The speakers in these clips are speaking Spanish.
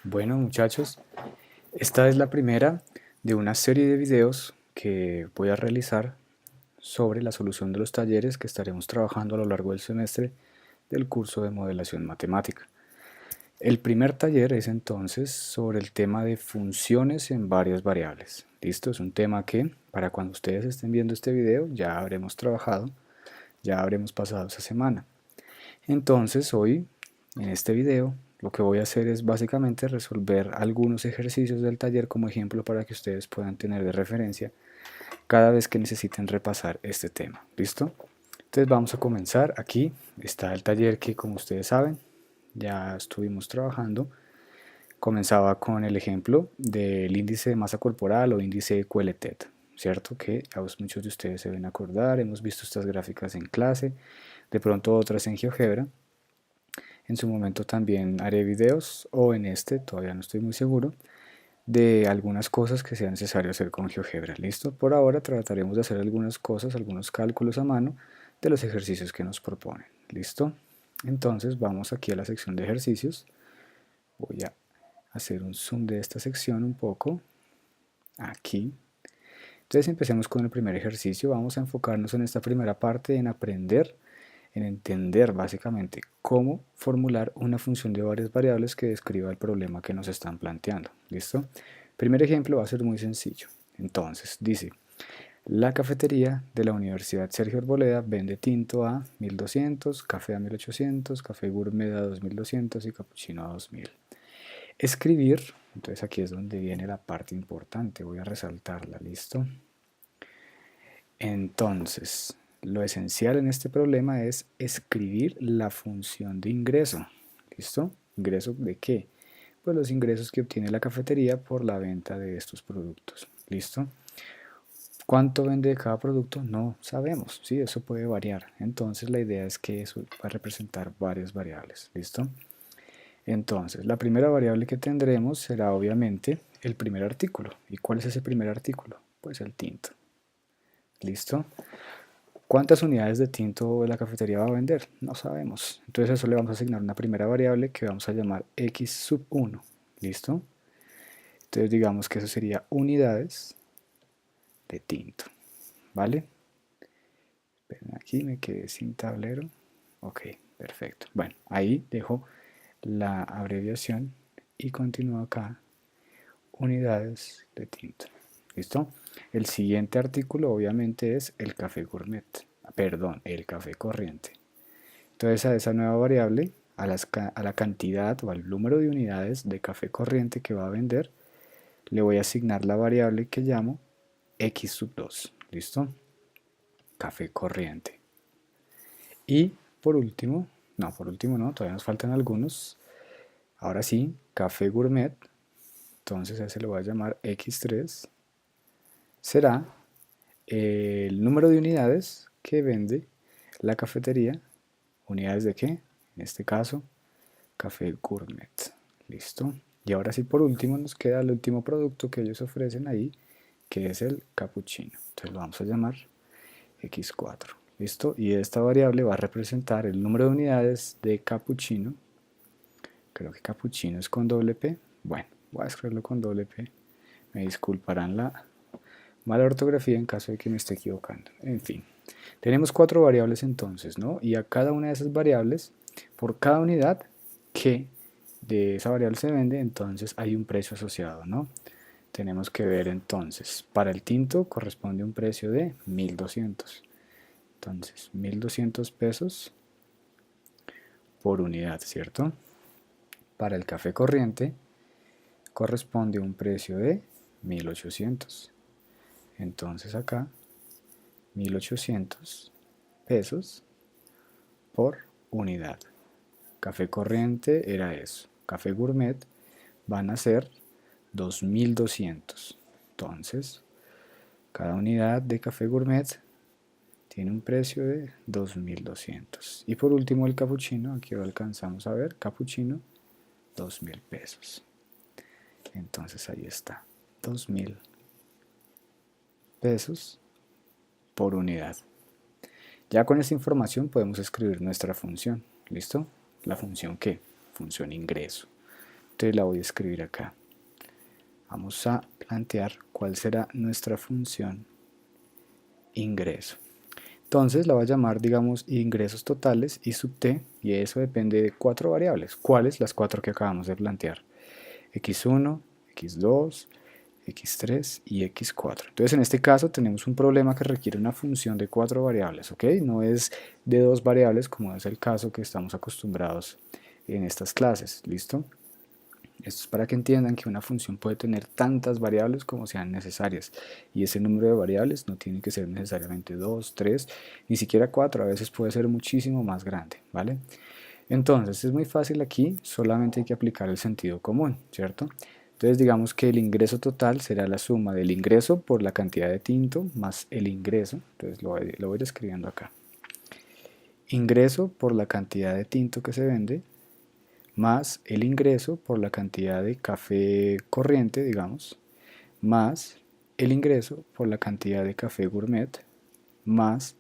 Bueno, muchachos, esta es la primera de una serie de videos que voy a realizar sobre la solución de los talleres que estaremos trabajando a lo largo del semestre del curso de modelación matemática. El primer taller es entonces sobre el tema de funciones en varias variables. Listo, es un tema que para cuando ustedes estén viendo este video ya habremos trabajado, ya habremos pasado esa semana. Entonces hoy, en este video, lo que voy a hacer es básicamente resolver algunos ejercicios del taller como ejemplo para que ustedes puedan tener de referencia cada vez que necesiten repasar este tema. ¿Listo? Entonces vamos a comenzar. Aquí está el taller que, como ustedes saben, ya estuvimos trabajando. Comenzaba con el ejemplo del índice de masa corporal o índice de QLTET, ¿cierto? Que a muchos de ustedes se deben acordar, hemos visto estas gráficas en clase, de pronto otras en GeoGebra. En su momento también haré videos, o en este, todavía no estoy muy seguro, de algunas cosas que sea necesario hacer con GeoGebra. ¿Listo? Por ahora trataremos de hacer algunas cosas, algunos cálculos a mano de los ejercicios que nos proponen. ¿Listo? Entonces vamos aquí a la sección de ejercicios. Voy a hacer un zoom de esta sección un poco. Aquí. Entonces empecemos con el primer ejercicio. Vamos a enfocarnos en esta primera parte en aprender, en entender básicamente cómo formular una función de varias variables que describa el problema que nos están planteando. ¿Listo? Primer ejemplo va a ser muy sencillo. Entonces, dice, la cafetería de la Universidad Sergio Arboleda vende tinto a 1200, café a 1800, café gourmet a 2200 y capuchino a 2000. Escribir, entonces aquí es donde viene la parte importante, voy a resaltarla, ¿listo? Entonces, lo esencial en este problema es escribir la función de ingreso. ¿Listo? ¿Ingreso de qué? Pues los ingresos que obtiene la cafetería por la venta de estos productos. ¿Listo? ¿Cuánto vende cada producto? No sabemos, ¿sí? Eso puede variar. Entonces la idea es que eso va a representar varias variables. ¿Listo? Entonces, la primera variable que tendremos será obviamente el primer artículo. ¿Y cuál es ese primer artículo? Pues el tinto. ¿Listo? ¿Cuántas unidades de tinto la cafetería va a vender? No sabemos. Entonces a eso le vamos a asignar una primera variable que vamos a llamar x sub 1. ¿Listo? Entonces digamos que eso sería unidades de tinto. ¿Vale? Esperen, aquí me quedé sin tablero. Ok, perfecto. Bueno, ahí dejo la abreviación y continúo acá. Unidades de tinto. ¿Listo? El siguiente artículo obviamente es el café gourmet. Perdón, el café corriente. Entonces a esa nueva variable, a la cantidad o al número de unidades de café corriente que va a vender, le voy a asignar la variable que llamo x sub 2. ¿Listo? Café corriente. Y por último, no, todavía nos faltan algunos. Ahora sí, café gourmet. Entonces a ese lo voy a llamar x3. Será el número de unidades que vende la cafetería. ¿Unidades de qué? En este caso, café gourmet. Listo. Y ahora sí, por último, nos queda el último producto que ellos ofrecen ahí, que es el cappuccino. Entonces lo vamos a llamar x4. ¿Listo? Y esta variable va a representar el número de unidades de cappuccino. Creo que cappuccino es con doble P. Bueno, voy a escribirlo con doble P. Me disculparán la mala ortografía en caso de que me esté equivocando. En fin, tenemos cuatro variables entonces, ¿no? Y a cada una de esas variables, por cada unidad que de esa variable se vende, entonces hay un precio asociado, ¿no? Tenemos que ver entonces, para el tinto corresponde un precio de 1200. Entonces, 1200 pesos por unidad, ¿cierto? Para el café corriente corresponde un precio de 1800. Entonces acá 1800 pesos por unidad. Café corriente era eso. Café gourmet van a ser 2200. Entonces, cada unidad de café gourmet tiene un precio de 2200. Y por último el capuchino, aquí lo alcanzamos a ver, capuchino 2000 pesos. Entonces ahí está, 2000 pesos por unidad. Ya con esta información podemos escribir nuestra función. ¿Listo? La función ¿qué? Función ingreso. Entonces la voy a escribir acá. Vamos a plantear cuál será nuestra función ingreso. Entonces la voy a llamar, digamos, ingresos totales y sub t, y eso depende de 4 variables. ¿Cuáles? Las 4 que acabamos de plantear. x1, x2, x3 y x4. Entonces en este caso tenemos un problema que requiere una función de 4 variables, ¿ok? No es de 2 variables como es el caso que estamos acostumbrados en estas clases, ¿listo? Esto es para que entiendan que una función puede tener tantas variables como sean necesarias, y ese número de variables no tiene que ser necesariamente 2, 3, ni siquiera 4, a veces puede ser muchísimo más grande, ¿vale? Entonces es muy fácil aquí, solamente hay que aplicar el sentido común, ¿cierto? Entonces digamos que el ingreso total será la suma del ingreso por la cantidad de tinto más el ingreso, entonces lo voy a ir escribiendo acá. Ingreso por la cantidad de tinto que se vende más el ingreso por la cantidad de café corriente, digamos, más el ingreso por la cantidad de café gourmet, más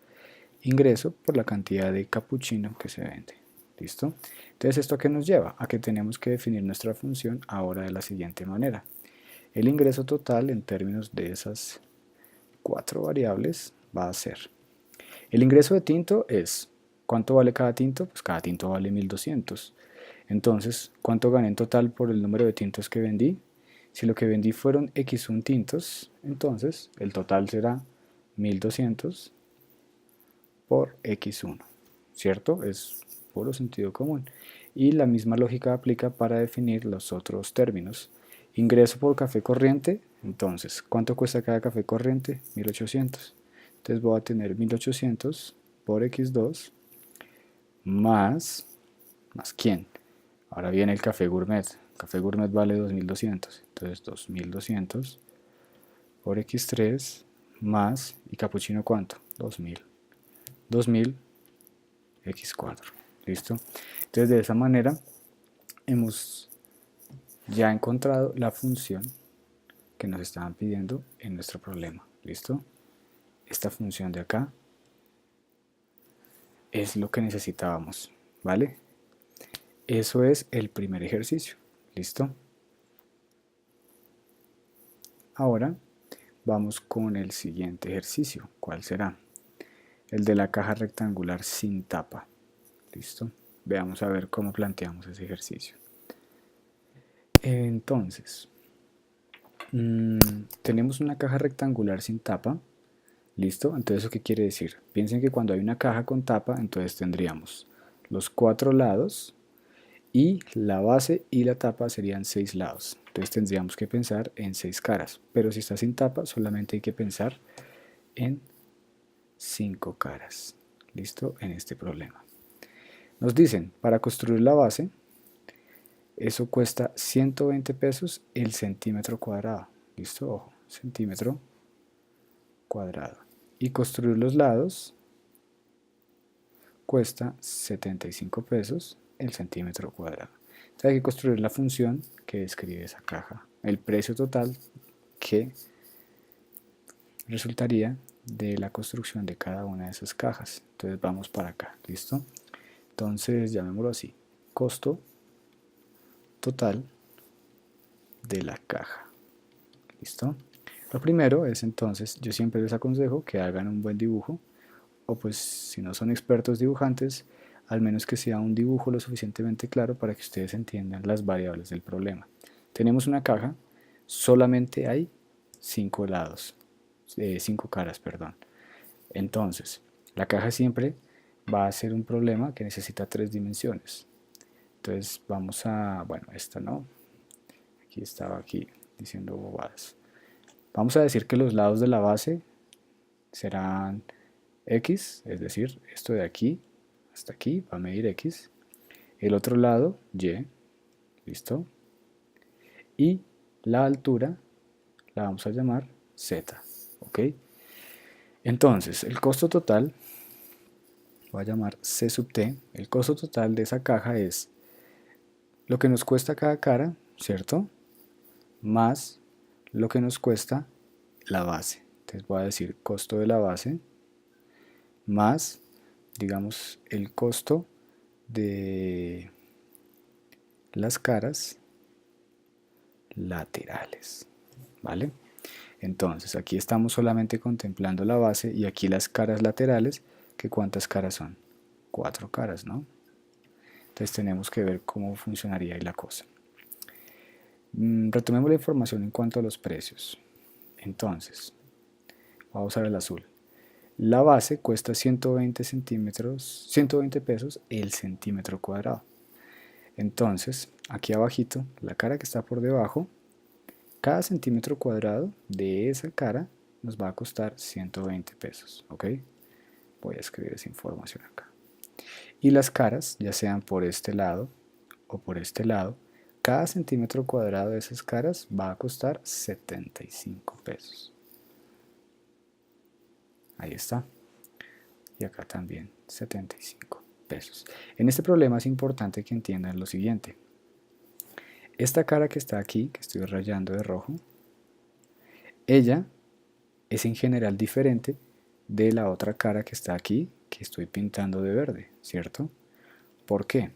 ingreso por la cantidad de cappuccino que se vende. ¿Listo? Entonces, ¿esto a qué nos lleva? A que tenemos que definir nuestra función ahora de la siguiente manera. El ingreso total en términos de esas 4 variables va a ser: el ingreso de tinto es, ¿cuánto vale cada tinto? Pues cada tinto vale 1200. Entonces, ¿cuánto gané en total por el número de tintos que vendí? Si lo que vendí fueron x1 tintos, entonces el total será 1200 por x1, ¿cierto? Es puro sentido común. Y la misma lógica aplica para definir los otros términos. Ingreso por café corriente, entonces, ¿cuánto cuesta cada café corriente? 1800. Entonces voy a tener 1800 por x2 ¿más quién? Ahora viene el café gourmet. El café gourmet vale 2200. Entonces 2200 por x3 más, ¿y capuchino cuánto? 2000. 2000 x4. ¿Listo? Entonces de esa manera hemos ya encontrado la función que nos estaban pidiendo en nuestro problema. ¿Listo? Esta función de acá es lo que necesitábamos. ¿Vale? Eso es el primer ejercicio. ¿Listo? Ahora vamos con el siguiente ejercicio. ¿Cuál será? El de la caja rectangular sin tapa. ¿Listo? Veamos a ver cómo planteamos ese ejercicio. Entonces, tenemos una caja rectangular sin tapa. ¿Listo? Entonces, ¿eso qué quiere decir? Piensen que cuando hay una caja con tapa, entonces tendríamos los 4 lados y la base y la tapa serían 6 lados. Entonces tendríamos que pensar en 6 caras. Pero si está sin tapa, solamente hay que pensar en 5 caras. ¿Listo? En este problema. Nos dicen, para construir la base, eso cuesta 120 pesos el centímetro cuadrado. ¿Listo? Ojo, centímetro cuadrado. Y construir los lados cuesta 75 pesos el centímetro cuadrado. Entonces hay que construir la función que describe esa caja. El precio total que resultaría de la construcción de cada una de esas cajas. Entonces vamos para acá. ¿Listo? Entonces llamémoslo así. Costo total de la caja. ¿Listo? Lo primero es entonces, yo siempre les aconsejo que hagan un buen dibujo, o pues si no son expertos dibujantes, al menos que sea un dibujo lo suficientemente claro para que ustedes entiendan las variables del problema. Tenemos una caja, solamente hay 5 lados, 5 caras, perdón. Entonces, la caja siempre va a ser un problema que necesita 3 dimensiones. Entonces vamos a, bueno, esta no, aquí estaba aquí diciendo bobadas. Vamos a decir que los lados de la base serán X, es decir, esto de aquí hasta aquí va a medir X. El otro lado, Y, ¿listo? Y la altura la vamos a llamar Z, ¿ok? Entonces, el costo total, voy a llamar C sub T, el costo total de esa caja es lo que nos cuesta cada cara, ¿cierto? Más lo que nos cuesta la base. Entonces voy a decir costo de la base más, digamos, el costo de las caras laterales, ¿vale? Entonces aquí estamos solamente contemplando la base y aquí las caras laterales, que ¿cuántas caras son? 4 caras, ¿no? Entonces tenemos que ver cómo funcionaría ahí la cosa. Retomemos la información en cuanto a los precios. Entonces, vamos a usar el azul. La base cuesta 120 pesos el centímetro cuadrado. Entonces, aquí abajito, la cara que está por debajo, cada centímetro cuadrado de esa cara nos va a costar 120 pesos, ¿ok? Voy a escribir esa información acá. Y las caras, ya sean por este lado o por este lado, cada centímetro cuadrado de esas caras va a costar 75 pesos. Ahí está. Y acá también 75 pesos. En este problema es importante que entiendan lo siguiente. Esta cara que está aquí, que estoy rayando de rojo, ella es en general diferente de la otra cara que está aquí, que estoy pintando de verde, ¿cierto? ¿Por qué?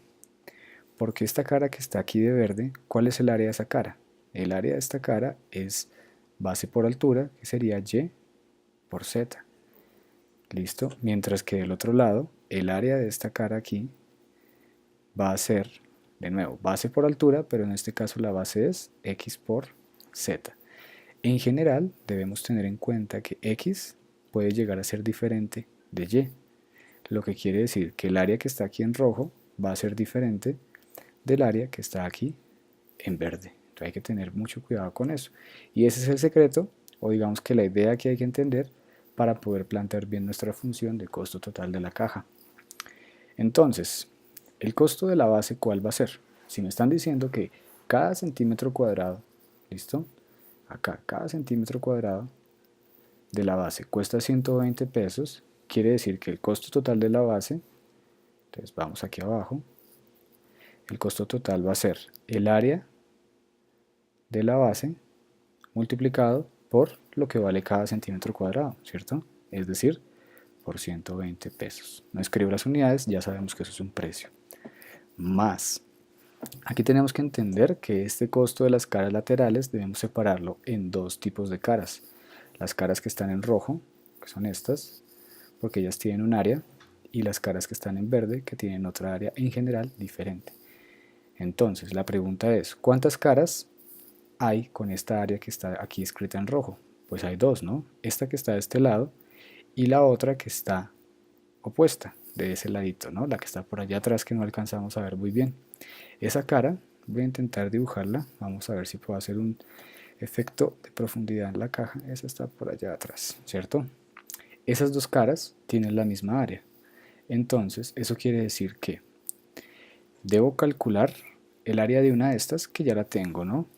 Porque esta cara que está aquí de verde, ¿cuál es el área de esa cara? El área de esta cara es base por altura, que sería Y por Z. ¿Listo? Mientras que del otro lado, el área de esta cara aquí va a ser, de nuevo, base por altura, pero en este caso la base es X por Z. En general, debemos tener en cuenta que X puede llegar a ser diferente de Y, lo que quiere decir que el área que está aquí en rojo va a ser diferente del área que está aquí en verde. Entonces hay que tener mucho cuidado con eso. Y ese es el secreto, o digamos que la idea que hay que entender para poder plantear bien nuestra función de costo total de la caja. Entonces, el costo de la base, ¿cuál va a ser? Si me están diciendo que cada centímetro cuadrado, ¿listo? Acá, cada centímetro cuadrado de la base cuesta 120 pesos, quiere decir que el costo total de la base, entonces vamos aquí abajo, el costo total va a ser el área de la base multiplicado por lo que vale cada centímetro cuadrado, ¿cierto? Es decir, por 120 pesos. No escribo las unidades, ya sabemos que eso es un precio. Más, aquí tenemos que entender que este costo de las caras laterales debemos separarlo en dos tipos de caras. Las caras que están en rojo, que son estas, porque ellas tienen un área, y las caras que están en verde, que tienen otra área en general diferente. Entonces, la pregunta es, ¿cuántas caras hay con esta área que está aquí escrita en rojo? Pues hay dos, ¿no? Esta que está de este lado y la otra que está opuesta, de ese ladito, ¿no? La que está por allá atrás que no alcanzamos a ver muy bien. Esa cara, voy a intentar dibujarla, vamos a ver si puedo hacer un efecto de profundidad en la caja. Esa está por allá atrás, ¿cierto? Esas dos caras tienen la misma área. Entonces, eso quiere decir que debo calcular el área de una de estas, que ya la tengo, ¿no?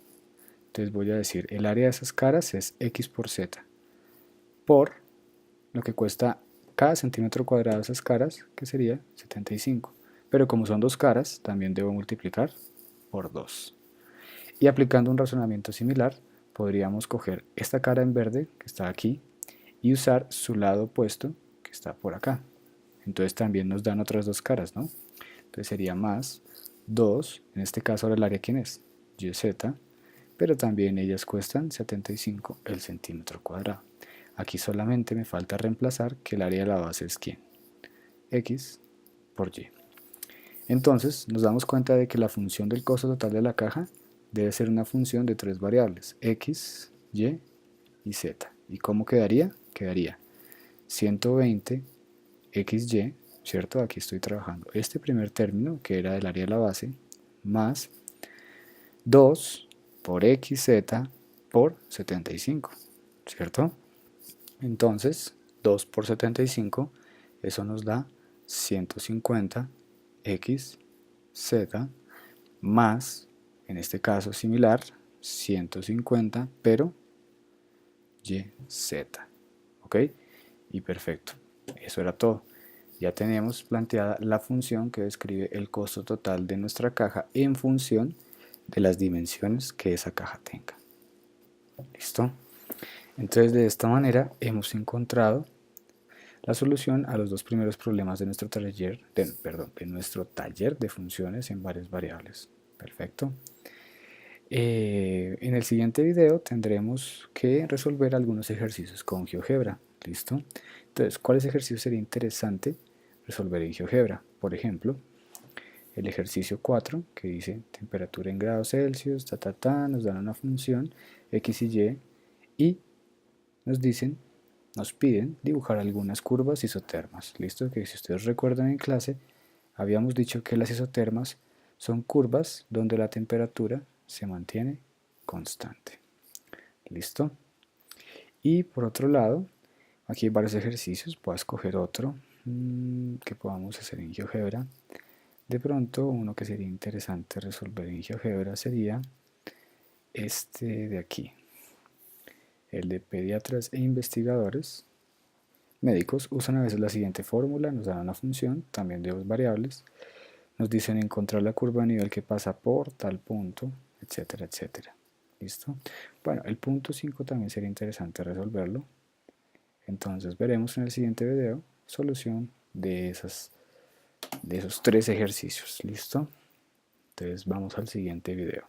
Entonces voy a decir, el área de esas caras es X por Z, por lo que cuesta cada centímetro cuadrado de esas caras, que sería 75. Pero como son dos caras, también debo multiplicar por 2. Y aplicando un razonamiento similar, podríamos coger esta cara en verde, que está aquí, y usar su lado opuesto, que está por acá. Entonces también nos dan otras dos caras, ¿no? Entonces sería más 2, en este caso ahora el área, ¿quién es? YZ, pero también ellas cuestan 75 el centímetro cuadrado. Aquí solamente me falta reemplazar que el área de la base es ¿quién? X por Y. Entonces nos damos cuenta de que la función del costo total de la caja debe ser una función de tres variables, X, Y y Z. ¿Y cómo quedaría? Quedaría 120 XY, ¿cierto? Aquí estoy trabajando este primer término, que era del área de la base, más 2 por XZ por 75, ¿cierto? Entonces, 2 por 75, eso nos da 150 XZ más, en este caso similar, 150, pero YZ, ¿ok? Y perfecto, eso era todo. Ya tenemos planteada la función que describe el costo total de nuestra caja en función de las dimensiones que esa caja tenga. ¿Listo? Entonces de esta manera hemos encontrado la solución a los dos primeros problemas de nuestro taller de funciones en varias variables. Perfecto. En el siguiente video tendremos que resolver algunos ejercicios con GeoGebra. ¿Listo? Entonces, ¿cuáles ejercicios sería interesante resolver en GeoGebra? Por ejemplo, el ejercicio 4, que dice temperatura en grados Celsius, nos dan una función x y nos dicen, nos piden dibujar algunas curvas isotermas. ¿Listo? Que si ustedes recuerdan en clase, habíamos dicho que las isotermas son curvas donde la temperatura se mantiene constante. ¿Listo? Y por otro lado, aquí hay varios ejercicios, voy a escoger otro que podamos hacer en GeoGebra. De pronto, uno que sería interesante resolver en GeoGebra sería este de aquí, el de pediatras e investigadores médicos. Usan a veces la siguiente fórmula, nos dan una función, también de dos variables, nos dicen encontrar la curva de nivel que pasa por tal punto, etcétera, etcétera. ¿Listo? Bueno, el punto 5 también sería interesante resolverlo. Entonces veremos en el siguiente video solución de esos tres ejercicios. ¿Listo? Entonces vamos al siguiente video.